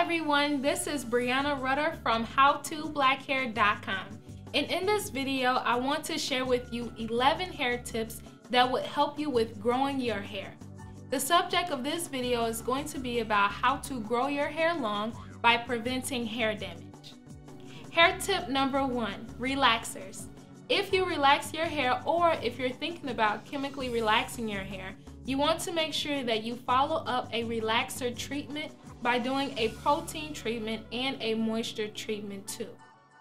everyone, this is Breanna Rutter from howtoblackhair.com, and in this video I want to share with you 11 hair tips that would help you with growing your hair. The subject of this video is going to be about how to grow your hair long by preventing hair damage. Hair tip number 1, relaxers. If you relax your hair, or if you're thinking about chemically relaxing your hair, you want to make sure that you follow up a relaxer treatment by doing a protein treatment and a moisture treatment too.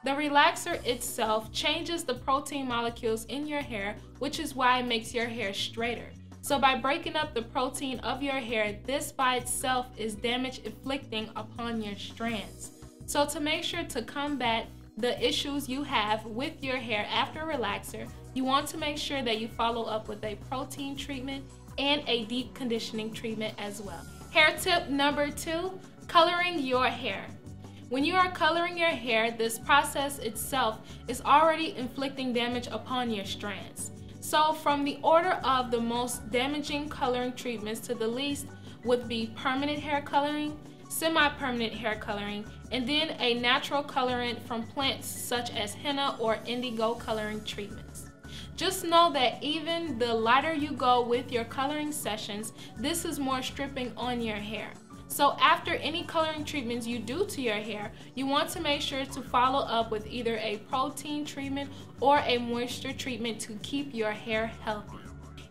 The relaxer itself changes the protein molecules in your hair, which is why it makes your hair straighter. So by breaking up the protein of your hair, this by itself is damage inflicting upon your strands. So to make sure to combat the issues you have with your hair after relaxer, you want to make sure that you follow up with a protein treatment and a deep conditioning treatment as well. Hair tip number 2, coloring your hair. When you are coloring your hair, this process itself is already inflicting damage upon your strands. So from the order of the most damaging coloring treatments to the least would be permanent hair coloring, semi-permanent hair coloring, and then a natural colorant from plants such as henna or indigo coloring treatments. Just know that even the lighter you go with your coloring sessions, this is more stripping on your hair. So after any coloring treatments you do to your hair, you want to make sure to follow up with either a protein treatment or a moisture treatment to keep your hair healthy.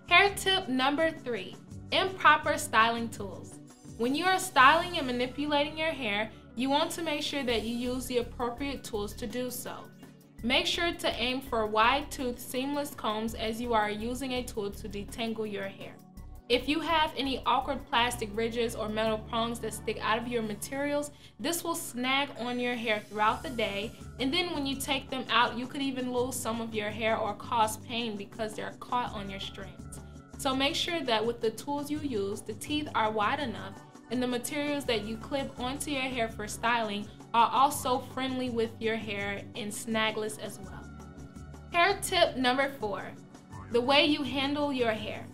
Hair tip number 3, improper styling tools. When you are styling and manipulating your hair, you want to make sure that you use the appropriate tools to do so. Make sure to aim for wide-toothed seamless combs as you are using a tool to detangle your hair. If you have any awkward plastic ridges or metal prongs that stick out of your materials, this will snag on your hair throughout the day, and then when you take them out, you could even lose some of your hair or cause pain because they're caught on your strands. So make sure that with the tools you use, the teeth are wide enough and the materials that you clip onto your hair for styling are also friendly with your hair and snagless as well. Hair tip number 4, the way you handle your hair.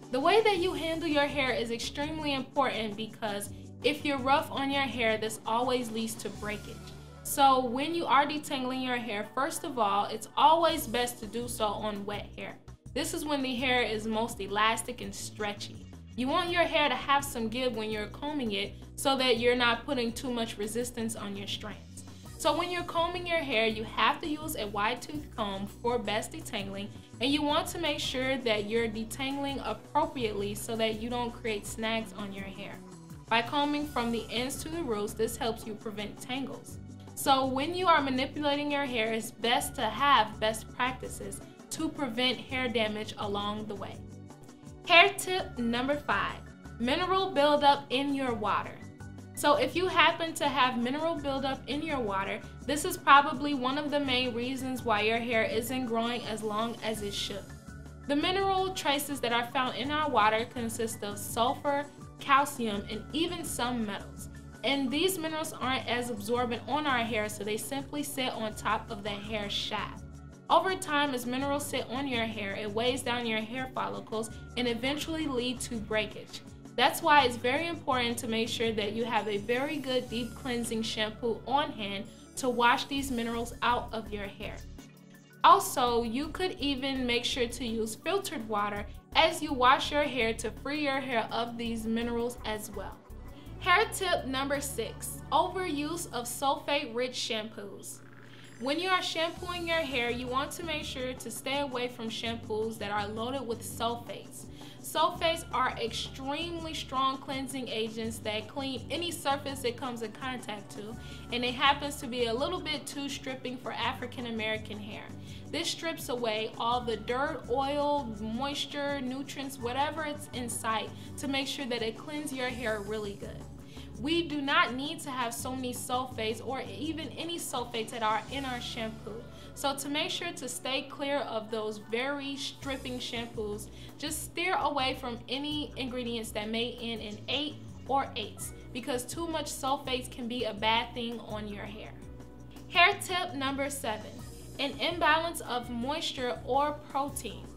The way that you handle your hair is extremely important because if you're rough on your hair, this always leads to breakage. So when you are detangling your hair, first of all, it's always best to do so on wet hair. This is when the hair is most elastic and stretchy. You want your hair to have some give when you're combing it so that you're not putting too much resistance on your strands. So when you're combing your hair, you have to use a wide-tooth comb for best detangling, and you want to make sure that you're detangling appropriately so that you don't create snags on your hair. By combing from the ends to the roots, this helps you prevent tangles. So when you are manipulating your hair, it's best to have best practices to prevent hair damage along the way. Hair tip number 5, mineral buildup in your water. So if you happen to have mineral buildup in your water, this is probably one of the main reasons why your hair isn't growing as long as it should. The mineral traces that are found in our water consist of sulfur, calcium, and even some metals. And these minerals aren't as absorbent on our hair, so they simply sit on top of the hair shaft. Over time, as minerals sit on your hair, it weighs down your hair follicles and eventually lead to breakage. That's why it's very important to make sure that you have a very good deep cleansing shampoo on hand to wash these minerals out of your hair. Also, you could even make sure to use filtered water as you wash your hair to free your hair of these minerals as well. Hair tip number 6, overuse of sulfate-rich shampoos. When you are shampooing your hair, you want to make sure to stay away from shampoos that are loaded with sulfates. Sulfates are extremely strong cleansing agents that clean any surface it comes in contact to, and it happens to be a little bit too stripping for African American hair. This strips away all the dirt, oil, moisture, nutrients, whatever it's in sight to make sure that it cleans your hair really good. We do not need to have so many sulfates or even any sulfates that are in our shampoo. So to make sure to stay clear of those very stripping shampoos, just steer away from any ingredients that may end in 8 or 8s because too much sulfates can be a bad thing on your hair. Hair tip number 7, an imbalance of moisture or protein.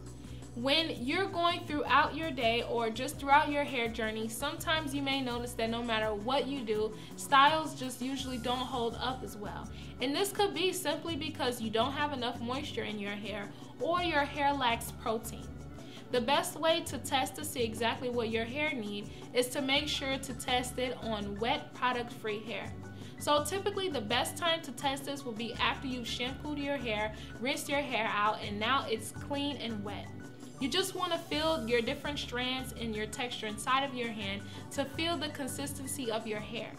When you're going throughout your day or just throughout your hair journey, sometimes you may notice that no matter what you do, styles just usually don't hold up as well. And this could be simply because you don't have enough moisture in your hair or your hair lacks protein. The best way to test to see exactly what your hair needs is to make sure to test it on wet, product-free hair. So typically the best time to test this will be after you've shampooed your hair, rinsed your hair out, and now it's clean and wet. You just want to feel your different strands and your texture inside of your hand to feel the consistency of your hair.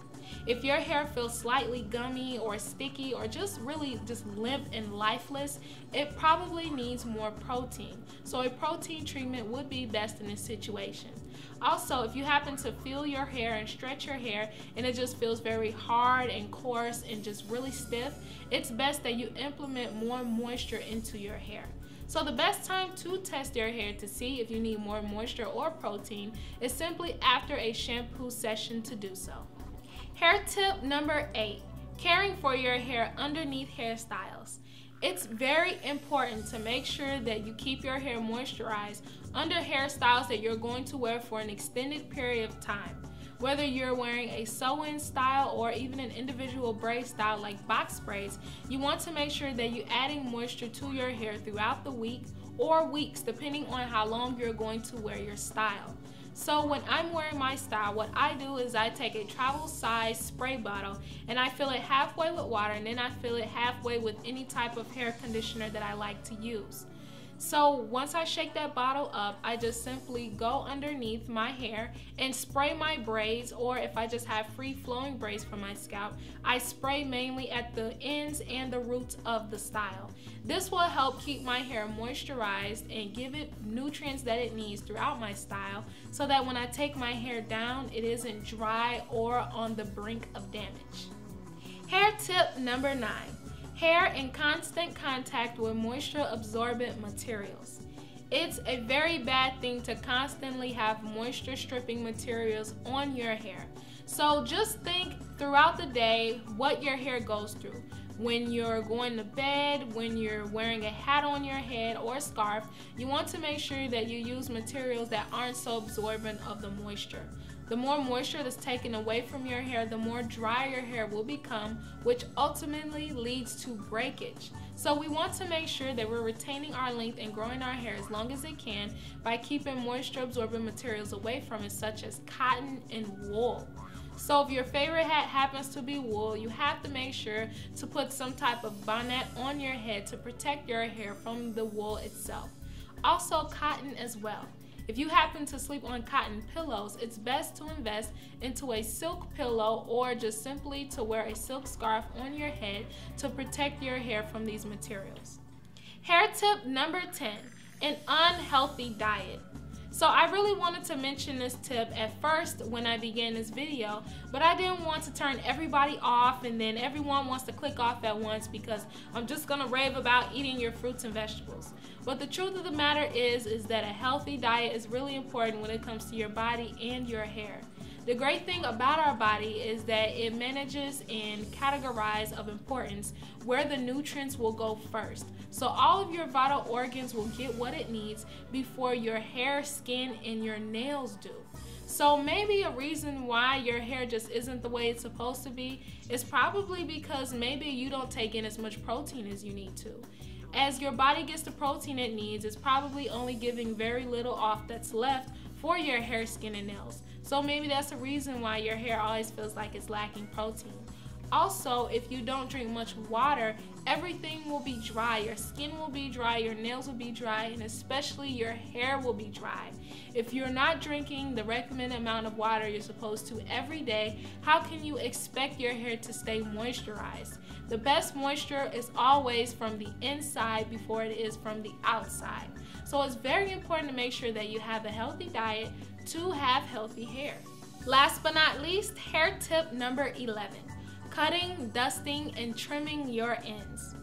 If your hair feels slightly gummy or sticky or just limp and lifeless, it probably needs more protein. So a protein treatment would be best in this situation. Also, if you happen to feel your hair and stretch your hair and it just feels very hard and coarse and just really stiff, it's best that you implement more moisture into your hair. So the best time to test your hair to see if you need more moisture or protein is simply after a shampoo session to do so. Hair tip number 8, caring for your hair underneath hairstyles. It's very important to make sure that you keep your hair moisturized under hairstyles that you're going to wear for an extended period of time. Whether you're wearing a sew-in style or even an individual braid style like box braids, you want to make sure that you're adding moisture to your hair throughout the week or weeks depending on how long you're going to wear your style. So when I'm wearing my style, what I do is I take a travel size spray bottle and I fill it halfway with water, and then I fill it halfway with any type of hair conditioner that I like to use. So once I shake that bottle up, I just simply go underneath my hair and spray my braids, or if I just have free flowing braids for my scalp, I spray mainly at the ends and the roots of the style. This will help keep my hair moisturized and give it nutrients that it needs throughout my style so that when I take my hair down, it isn't dry or on the brink of damage. Hair tip number 9. Hair in constant contact with moisture absorbent materials. It's a very bad thing to constantly have moisture stripping materials on your hair. So just think throughout the day what your hair goes through. When you're going to bed, when you're wearing a hat on your head or a scarf, you want to make sure that you use materials that aren't so absorbent of the moisture. The more moisture that's taken away from your hair, the more dry your hair will become, which ultimately leads to breakage. So we want to make sure that we're retaining our length and growing our hair as long as it can by keeping moisture absorbent materials away from it, such as cotton and wool. So if your favorite hat happens to be wool, you have to make sure to put some type of bonnet on your head to protect your hair from the wool itself. Also cotton as well. If you happen to sleep on cotton pillows, it's best to invest into a silk pillow or just simply to wear a silk scarf on your head to protect your hair from these materials. Hair tip number 10, an unhealthy diet. So I really wanted to mention this tip at first when I began this video, but I didn't want to turn everybody off and then everyone wants to click off at once because I'm just gonna rave about eating your fruits and vegetables. But the truth of the matter is that a healthy diet is really important when it comes to your body and your hair. The great thing about our body is that it manages and categorizes of importance where the nutrients will go first. So all of your vital organs will get what it needs before your hair, skin, and your nails do. So maybe a reason why your hair just isn't the way it's supposed to be is probably because maybe you don't take in as much protein as you need to. As your body gets the protein it needs, it's probably only giving very little off that's left for your hair, skin, and nails. So maybe that's the reason why your hair always feels like it's lacking protein. Also, if you don't drink much water, everything will be dry. Your skin will be dry, your nails will be dry, and especially your hair will be dry. If you're not drinking the recommended amount of water you're supposed to every day, how can you expect your hair to stay moisturized? The best moisture is always from the inside before it is from the outside. So it's very important to make sure that you have a healthy diet to have healthy hair. Last but not least, hair tip number 11. Cutting, dusting, and trimming your ends.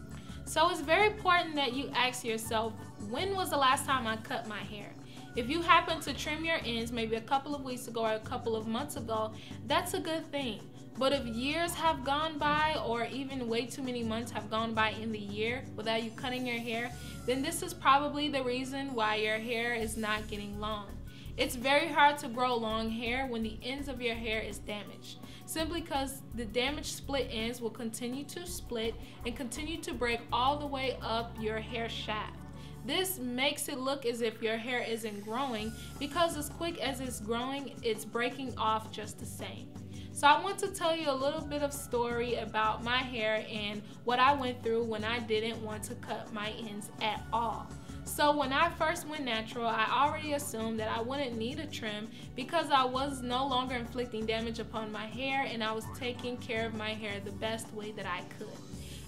So it's very important that you ask yourself, when was the last time I cut my hair? If you happen to trim your ends maybe a couple of weeks ago or a couple of months ago, that's a good thing. But if years have gone by, or even way too many months have gone by in the year without you cutting your hair, then this is probably the reason why your hair is not getting long. It's very hard to grow long hair when the ends of your hair is damaged, simply because the damaged split ends will continue to split and continue to break all the way up your hair shaft. This makes it look as if your hair isn't growing, because as quick as it's growing, it's breaking off just the same. So I want to tell you a little bit of story about my hair and what I went through when I didn't want to cut my ends at all. So when I first went natural, I already assumed that I wouldn't need a trim because I was no longer inflicting damage upon my hair, and I was taking care of my hair the best way that I could.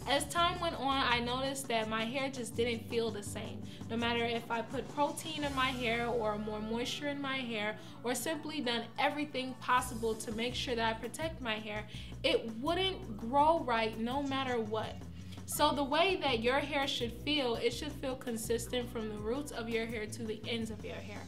As time went on, I noticed that my hair just didn't feel the same. No matter if I put protein in my hair or more moisture in my hair, or simply done everything possible to make sure that I protect my hair, it wouldn't grow right no matter what. So the way that your hair should feel, it should feel consistent from the roots of your hair to the ends of your hair.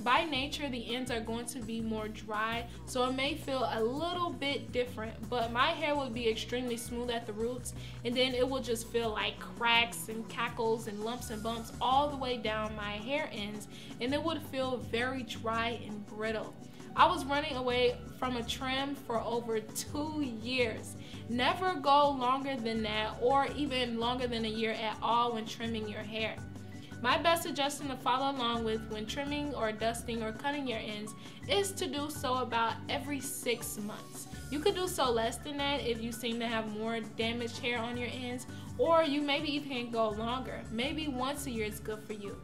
By nature, the ends are going to be more dry, so it may feel a little bit different, but my hair would be extremely smooth at the roots, and then it will just feel like cracks and cackles and lumps and bumps all the way down my hair ends, and it would feel very dry and brittle. I was running away from a trim for over 2 years. Never go longer than that, or even longer than a year at all when trimming your hair. My best suggestion to follow along with when trimming or dusting or cutting your ends is to do so about every 6 months. You could do so less than that if you seem to have more damaged hair on your ends, or you maybe even can go longer. Maybe once a year is good for you.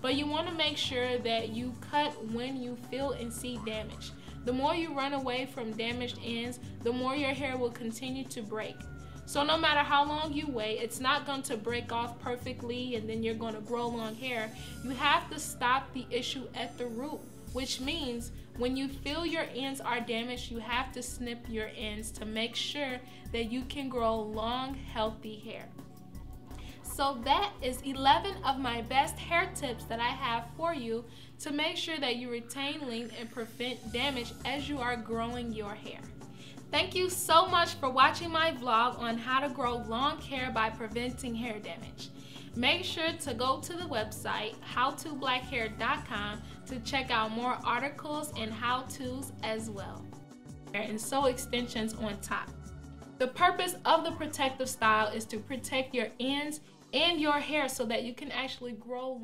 But you want to make sure that you cut when you feel and see damage. The more you run away from damaged ends, the more your hair will continue to break. So no matter how long you wait, it's not going to break off perfectly and then you're going to grow long hair. You have to stop the issue at the root, which means when you feel your ends are damaged, you have to snip your ends to make sure that you can grow long, healthy hair. So that is 11 of my best hair tips that I have for you to make sure that you retain length and prevent damage as you are growing your hair. Thank you so much for watching my vlog on how to grow long hair by preventing hair damage. Make sure to go to the website howtoblackhair.com to check out more articles and how-tos as well. And sew extensions on top. The purpose of the protective style is to protect your ends and your hair so that you can actually grow long.